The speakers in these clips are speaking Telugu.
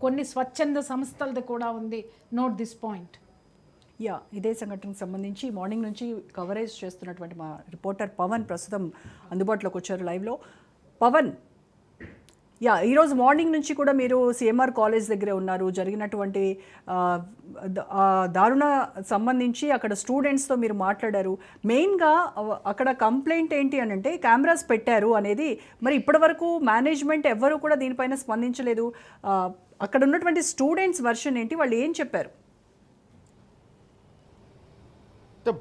కొన్ని స్వచ్ఛంద సంస్థలది కూడా ఉంది. Note this point. ఇదే సంఘటనకు సంబంధించి మార్నింగ్ నుంచి కవరేజ్ చేస్తున్నటువంటి మా రిపోర్టర్ పవన్ ప్రస్తుతం అందుబాటులోకి వచ్చారు లైవ్లో. పవన్, ఈరోజు మార్నింగ్ నుంచి కూడా మీరు సిఎంఆర్ కాలేజ్ దగ్గరే ఉన్నారు. జరిగినటువంటి దారుణ సంబంధించి అక్కడ స్టూడెంట్స్తో మీరు మాట్లాడారు. మెయిన్గా అక్కడ కంప్లైంట్ ఏంటి అని అంటే కెమెరాస్ పెట్టారు అనేది. మరి ఇప్పటివరకు మేనేజ్మెంట్ ఎవ్వరూ కూడా దీనిపైన స్పందించలేదు. అక్కడ ఉన్నటువంటి స్టూడెంట్స్ వర్షన్ ఏంటి, వాళ్ళు ఏం చెప్పారు?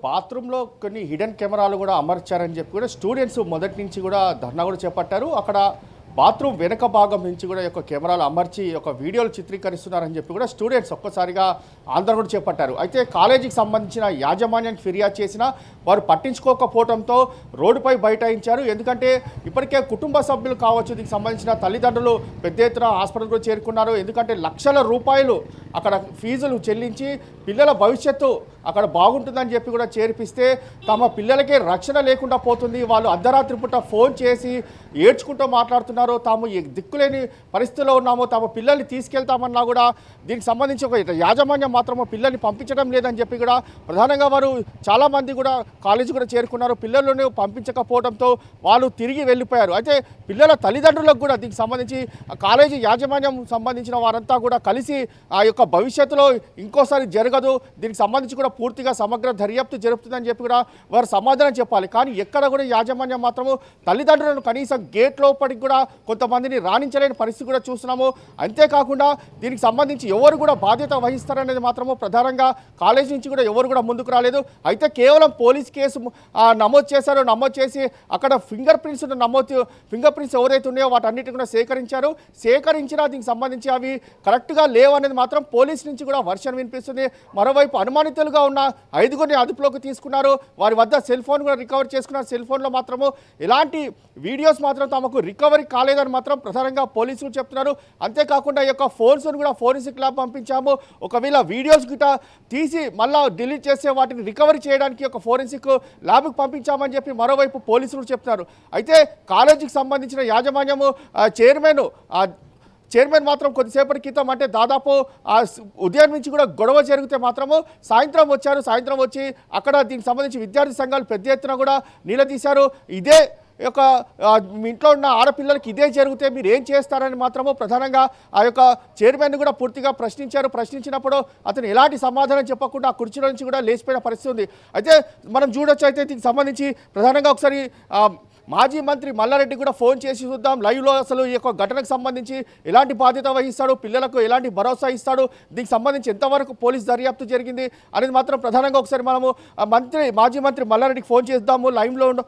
బాత్రూంలో కొన్ని హిడెన్ కెమెరాలు కూడా అమర్చారని చెప్పి కూడా స్టూడెంట్స్ మొదటి నుంచి కూడా ధర్నా కూడా చేపట్టారు. అక్కడ బాత్రూమ్ వెనక భాగం నుంచి కూడా యొక్క కెమెరాలు అమర్చి ఒక వీడియోలు చిత్రీకరిస్తున్నారని చెప్పి కూడా స్టూడెంట్స్ ఒక్కసారిగా ఆందోళన కూడా చేపట్టారు. అయితే కాలేజీకి సంబంధించిన యాజమాన్యానికి ఫిర్యాదు చేసినా వారు పట్టించుకోకపోవడంతో రోడ్డుపై బైఠాయించారు. ఎందుకంటే ఇప్పటికే కుటుంబ సభ్యులు కావచ్చు, దీనికి సంబంధించిన తల్లిదండ్రులు పెద్ద ఎత్తున హాస్పిటల్ కూడా చేరుకున్నారు. ఎందుకంటే లక్షల రూపాయలు అక్కడ ఫీజులు చెల్లించి పిల్లల భవిష్యత్తు అక్కడ బాగుంటుందని చెప్పి కూడా చేర్పిస్తే తమ పిల్లలకే రక్షణ లేకుండా పోతుంది. వాళ్ళు అర్ధరాత్రి పూట ఫోన్ చేసి ఏడ్చుకుంటూ మాట్లాడుతున్నారు. తాము దిక్కులేని పరిస్థితిలో ఉన్నాము, తమ పిల్లల్ని తీసుకెళ్తామన్నా కూడా దీనికి సంబంధించి ఒక యాజమాన్యం మాత్రము పిల్లల్ని పంపించడం లేదని చెప్పి కూడా ప్రధానంగా వారు చాలామంది కూడా కాలేజీ కూడా చేరుకున్నారు. పిల్లలను పంపించకపోవడంతో వాళ్ళు తిరిగి వెళ్ళిపోయారు. అయితే పిల్లల తల్లిదండ్రులకు కూడా దీనికి సంబంధించి కాలేజీ యాజమాన్యం సంబంధించిన వారంతా కూడా కలిసి ఆ యొక్క భవిష్యత్తులో ఇంకోసారి జరగదు, దీనికి సంబంధించి కూడా పూర్తిగా సమగ్ర దర్యాప్తు జరుపుతుందని చెప్పి కూడా వారు సమాధానం చెప్పాలి. కానీ ఎక్కడ కూడా యాజమాన్యం మాత్రము తల్లిదండ్రులను కనీసం గేట్ లోపలికి కూడా కొంతమందిని రాణించలేని పరిస్థితి కూడా చూస్తున్నాము. అంతేకాకుండా దీనికి సంబంధించి ఎవరు కూడా బాధ్యత వహిస్తారనేది మాత్రము ప్రధానంగా కాలేజీ నుంచి కూడా ఎవరు కూడా ముందుకు రాలేదు. అయితే కేవలం పోలీస్ కేసు నమోదు చేశారో, నమోదు చేసి అక్కడ ఫింగర్ ప్రింట్స్ ఎవరైతే ఉన్నాయో వాటన్నిటి కూడా సేకరించినా దీనికి సంబంధించి అవి కరెక్ట్గా లేవు అనేది మాత్రం పోలీస్ నుంచి కూడా వర్షన్ వినిపిస్తుంది. మరోవైపు అనుమానితులుగా ఉన్న 5గురిని అదుపులోకి తీసుకున్నారు. వారి వద్ద సెల్ ఫోన్ కూడా రికవర్ చేసుకున్నారు. సెల్ ఫోన్లో మాత్రము ఎలాంటి వీడియోస్ మాత్రం తమకు రికవరీ కాలేదని మాత్రం ప్రధానంగా పోలీసులు చెప్తున్నారు. అంతేకాకుండా ఈ యొక్క ఫోన్స్ను కూడా ఫోరెన్సిక్ ల్యాబ్ పంపించాము. ఒకవేళ వీడియోస్ గిట తీసి మళ్ళా డిలీట్ చేసే వాటిని రికవరీ చేయడానికి ఒక ఫోరెన్సిక్ ల్యాబ్కి పంపించామని చెప్పి మరోవైపు పోలీసులు చెప్తున్నారు. అయితే కాలేజీకి సంబంధించిన యాజమాన్యము చైర్మన్ మాత్రం కొద్దిసేపటి క్రితం అంటే దాదాపు ఉదయం నుంచి కూడా గొడవ జరిగితే మాత్రము సాయంత్రం వచ్చారు. సాయంత్రం వచ్చి అక్కడ దీనికి సంబంధించి విద్యార్థి సంఘాలు పెద్ద ఎత్తున కూడా నిలదీశారు. ఇదే యొక్క మీ ఇంట్లో ఉన్న ఆడపిల్లలకి ఇదే జరిగితే మీరు ఏం చేస్తారని మాత్రము ప్రధానంగా ఆ యొక్క చైర్మన్ కూడా పూర్తిగా ప్రశ్నించినప్పుడు అతను ఎలాంటి సమాధానం చెప్పకుండా ఆ కుర్చీలో నుంచి కూడా లేచిపోయిన పరిస్థితి ఉంది. అయితే మనం చూడొచ్చు. అయితే దీనికి సంబంధించి ప్రధానంగా ఒకసారి మాజీ మంత్రి మల్లారెడ్డి కూడా ఫోన్ చేసి చూద్దాం లైవ్లో అసలు ఈ యొక్క ఘటనకు సంబంధించి ఎలాంటి బాధ్యత వహిస్తాడు, పిల్లలకు ఎలాంటి భరోసా ఇస్తాడు, దీనికి సంబంధించి ఎంతవరకు పోలీస్ దర్యాప్తు జరిగింది అనేది మాత్రం ప్రధానంగా ఒకసారి మనము మాజీ మంత్రి మల్లారెడ్డికి ఫోన్ చేద్దాము. లైవ్లో ఉండ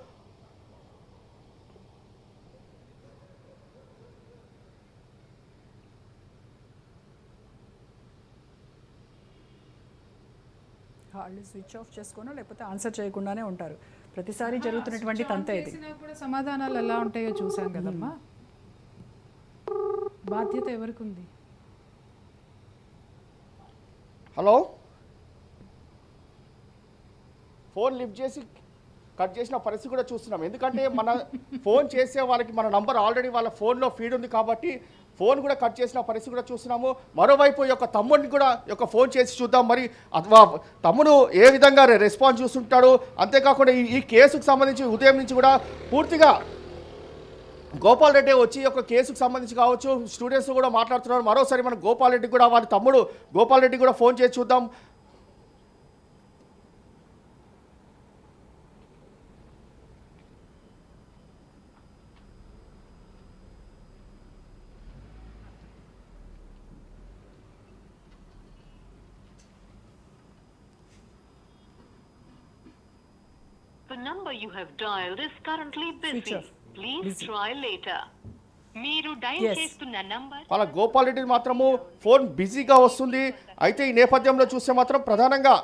స్విచ్ ఆఫ్ చేసుకోనో లేకపోతే ఆన్సర్ చేయకుండానే ఉంటారు. ప్రతిసారి జరుగుతున్నటువంటి తంతే ఇది. కూడా సమాధానాలు ఎలా ఉంటాయో చూసాం కదమ్మా. బాధ్యత ఎవరికి ఉంది? హలో, ఫోన్ లిఫ్ట్ చేసి కట్ చేసిన పరిస్థితి కూడా చూస్తున్నాం. ఎందుకంటే మన ఫోన్ చేసే వాళ్ళకి మన నంబర్ ఆల్రెడీ వాళ్ళ ఫోన్లో ఫీడ్ ఉంది కాబట్టి ఫోన్ కూడా కట్ చేసిన పరిస్థితి కూడా చూస్తున్నాము. మరోవైపు యొక్క తమ్ముడిని కూడా యొక్క ఫోన్ చేసి చూద్దాం, మరి తమ్ముడు ఏ విధంగా రెస్పాన్స్ చూస్తుంటాడు. అంతేకాకుండా ఈ కేసుకు సంబంధించి ఉదయం నుంచి కూడా పూర్తిగా గోపాల్ రెడ్డి వచ్చి ఒక కేసుకు సంబంధించి కావచ్చు స్టూడెంట్స్ కూడా మాట్లాడుతున్నారు. మరోసారి మనం గోపాల్ రెడ్డి కూడా వారి తమ్ముడు గోపాల్ రెడ్డి కూడా ఫోన్ చేసి చూద్దాం. The number you have dialed is currently busy. Please try later. మీరు డయల్ చేస్తున్న నంబర్ వాళ్ళ గోపాల్ రెడ్డి మాత్రము ఫోన్ బిజీగా వస్తుంది. అయితే ఈ నేపథ్యంలో చూస్తే మాత్రం ప్రధానంగా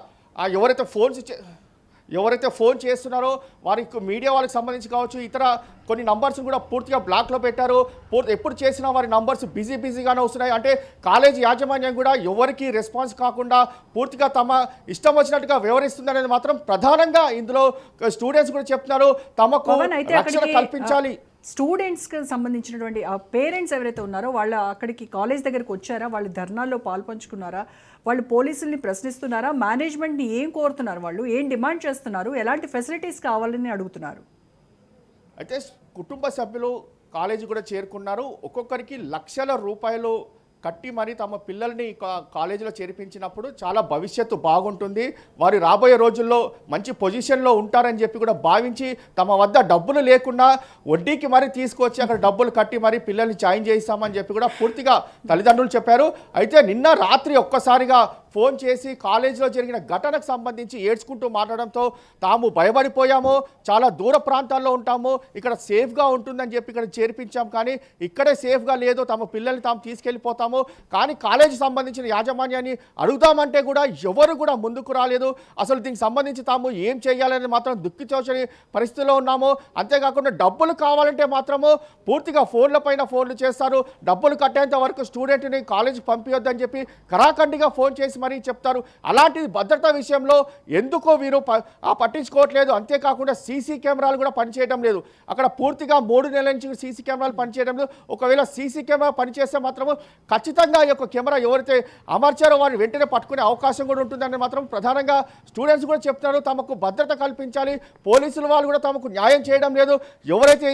ఎవరైతే ఫోన్ చేస్తున్నారో వారికి మీడియా వాళ్ళకి సంబంధించి కావచ్చు ఇతర కొన్ని నంబర్స్ కూడా పూర్తిగా బ్లాక్లో పెట్టారు. ఎప్పుడు చేసినా వారి నంబర్స్ బిజీగానే వస్తున్నాయి. అంటే కాలేజీ యాజమాన్యం కూడా ఎవరికి రెస్పాన్స్ కాకుండా పూర్తిగా తమ ఇష్టం వచ్చినట్టుగా వ్యవహరిస్తుంది అనేది మాత్రం ప్రధానంగా ఇందులో స్టూడెంట్స్ కూడా చెప్తున్నారు. తమకు రక్షణ కల్పించాలి. స్టూడెంట్స్కి సంబంధించినటువంటి ఆ పేరెంట్స్ ఎవరైతే ఉన్నారో వాళ్ళు అక్కడికి కాలేజ్ దగ్గరికి వచ్చారా, వాళ్ళు ధర్నాల్లో పాల్పంచుకున్నారా, వాళ్ళు పోలీసుల్ని ప్రశ్నిస్తున్నారా, మేనేజ్మెంట్ని ఏం కోరుతున్నారు, వాళ్ళు ఏం డిమాండ్ చేస్తున్నారు, ఎలాంటి ఫెసిలిటీస్ కావాలని అడుగుతున్నారు? అయితే కుటుంబ సభ్యులు కాలేజీ కూడా చేరుకున్నారు. ఒక్కొక్కరికి లక్షల రూపాయలు కట్టి మరి తమ పిల్లల్ని కాలేజీలో చేర్పించినప్పుడు చాలా భవిష్యత్తు బాగుంటుంది, వారు రాబోయే రోజుల్లో మంచి పొజిషన్లో ఉంటారని చెప్పి కూడా భావించి తమ వద్ద డబ్బులు లేకుండా వడ్డీకి మరి తీసుకొచ్చి అక్కడ డబ్బులు కట్టి మరి పిల్లల్ని జాయిన్ చేయిస్తామని చెప్పి కూడా పూర్తిగా తల్లిదండ్రులు చెప్పారు. అయితే నిన్న రాత్రి ఒక్కసారిగా ఫోన్ చేసి కాలేజీలో జరిగిన ఘటనకు సంబంధించి ఏడ్చుకుంటూ మాట్లాడడంతో తాము భయపడిపోయాము, చాలా దూర ప్రాంతాల్లో ఉంటాము, ఇక్కడ సేఫ్గా ఉంటుందని చెప్పి ఇక్కడ చేర్పించాం, కానీ ఇక్కడే సేఫ్గా లేదు, తమ పిల్లల్ని తాము తీసుకెళ్ళిపోతాము, కానీ కాలేజీ సంబంధించిన యాజమాన్యాన్ని అడుగుదామంటే కూడా ఎవరు కూడా ముందుకు రాలేదు. అసలు దీనికి సంబంధించి తాము ఏం చేయాలని మాత్రం దుఃఖించని పరిస్థితిలో ఉన్నాము. అంతేకాకుండా డబ్బులు కావాలంటే మాత్రము పూర్తిగా ఫోన్ల పైన ఫోన్లు చేస్తారు, డబ్బులు కట్టేంత వరకు స్టూడెంట్ని కాలేజీకి పంపించొద్దని చెప్పి కరాఖండిగా ఫోన్ చేసి మరీ చెప్తారు. అలాంటి భద్రతా విషయంలో ఎందుకో వీరు పట్టించుకోవట్లేదు. అంతేకాకుండా సీసీ కెమెరాలు కూడా పనిచేయడం లేదు. అక్కడ పూర్తిగా 3 నెలల నుంచి సీసీ కెమెరాలు పనిచేయడం లేదు. ఒకవేళ సీసీ కెమెరా పనిచేస్తే మాత్రము ఖచ్చితంగా ఈ యొక్క కెమెరా ఎవరైతే అమర్చారో వారిని వెంటనే పట్టుకునే అవకాశం కూడా ఉంటుందని మాత్రం ప్రధానంగా స్టూడెంట్స్ కూడా చెప్తున్నారు. తమకు భద్రత కల్పించాలి, పోలీసుల వాళ్ళు కూడా తమకు న్యాయం చేయడం లేదు, ఎవరైతే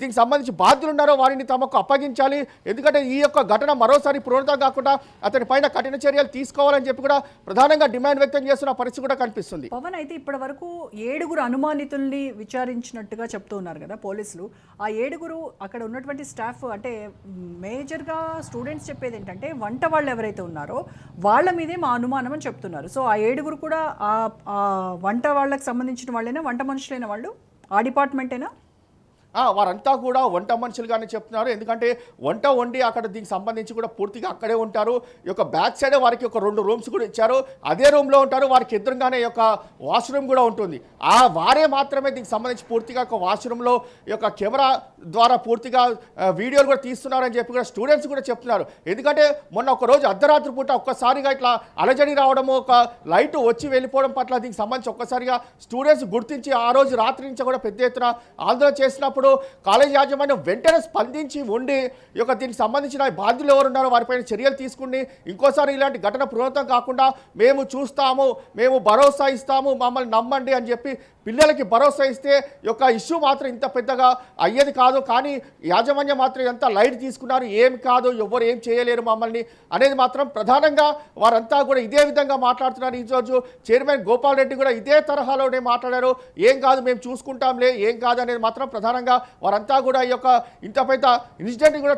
దీనికి సంబంధించి బాధ్యులు ఉన్నారో వారిని తమకు అప్పగించాలి, ఎందుకంటే ఈ యొక్క ఘటన మరోసారి పునరుద్ధరణ కాకుండా అతని పైన కఠిన చర్యలు తీసుకోవాలని చెప్పి కూడా ప్రధానంగా డిమాండ్ వ్యక్తం చేస్తున్న పరిస్థితి కూడా కనిపిస్తుంది. పవన్, అయితే ఇప్పటి వరకు 7 అనుమానితుల్ని విచారించినట్టుగా చెప్తూ ఉన్నారు కదా పోలీసులు. ఆ 7 అక్కడ ఉన్నటువంటి స్టాఫ్, అంటే మేజర్గా స్టూడెంట్స్ చెప్పేది ఏంటంటే వంట వాళ్ళు ఎవరైతే ఉన్నారో వాళ్ళ మీదే మా అనుమానం అని చెప్తున్నారు. సో ఆ 7 కూడా ఆ వంట వాళ్ళకి సంబంధించిన వాళ్ళైనా, వంట మనుషులైన వాళ్ళు ఆ డిపార్ట్మెంటేనా? వారంతా కూడా వంట మనుషులుగానే చెప్తున్నారు. ఎందుకంటే వంట వండి అక్కడ దీనికి సంబంధించి కూడా పూర్తిగా అక్కడే ఉంటారు. ఈ యొక్క బ్యాక్ సైడే వారికి ఒక 2 రూమ్స్ కూడా ఇచ్చారు, అదే రూమ్లో ఉంటారు. వారికి ఎదురుగానే ఈ యొక్క వాష్రూమ్ కూడా ఉంటుంది. వారే మాత్రమే దీనికి సంబంధించి పూర్తిగా ఒక వాష్రూమ్లో ఈ యొక్క కెమెరా ద్వారా పూర్తిగా వీడియోలు కూడా తీస్తున్నారని చెప్పి కూడా స్టూడెంట్స్ కూడా చెప్తున్నారు. ఎందుకంటే మొన్న ఒక రోజు అర్ధరాత్రి పూట ఒక్కసారిగా ఇట్లా అలజడి రావడము, ఒక లైట్ వచ్చి వెళ్ళిపోవడం పట్ల దీనికి సంబంధించి ఒక్కసారిగా స్టూడెంట్స్ గుర్తించి ఆ రోజు రాత్రి నుంచి కూడా పెద్ద ఎత్తున ఆందోళన చేసినప్పుడు కాలేజ్ యాజమాన్యం వెంటనే స్పందించి ఉండి ఈ యొక్క దీనికి సంబంధించిన బాధ్యులు ఎవరున్నారో వారిపైన చర్యలు తీసుకుని ఇంకోసారి ఇలాంటి ఘటన పునరావృతం కాకుండా మేము చూస్తాము, మేము భరోసా ఇస్తాము, మమ్మల్ని నమ్మండి అని చెప్పి పిల్లలకి భరోసా ఇస్తే ఈ యొక్క ఇష్యూ మాత్రం ఇంత పెద్దగా అయ్యేది కాదు. కానీ యాజమాన్యం మాత్రం ఎంత లైట్ తీసుకున్నారు, ఏం కాదు, ఎవరు ఏం చేయలేరు మమ్మల్ని అనేది మాత్రం ప్రధానంగా వారంతా కూడా ఇదే విధంగా మాట్లాడుతున్నారు. ఈరోజు చైర్మన్ గోపాల్ రెడ్డి కూడా ఇదే తరహాలోనే మాట్లాడారు. ఏం కాదు, మేము చూసుకుంటాంలే, ఏం కాదు అనేది మాత్రం ప్రధానంగా వారంతా కూడా ఈ యొక్క ఇంత పెద్ద ఇన్సిడెంట్ కూడా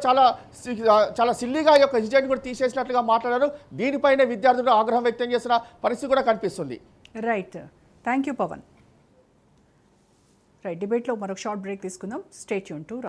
చాలా సిల్లీగా ఈ యొక్క ఇన్సిడెంట్ కూడా తీసేసినట్లుగా మాట్లాడారు. దీనిపైన విద్యార్థులు ఆగ్రహం వ్యక్తం చేసిన పరిస్థితి కూడా కనిపిస్తుంది. Right, thank you Pawan. Right, డిబేట్లో మరొక షార్ట్ బ్రేక్ తీసుకుందాం. Stay tune to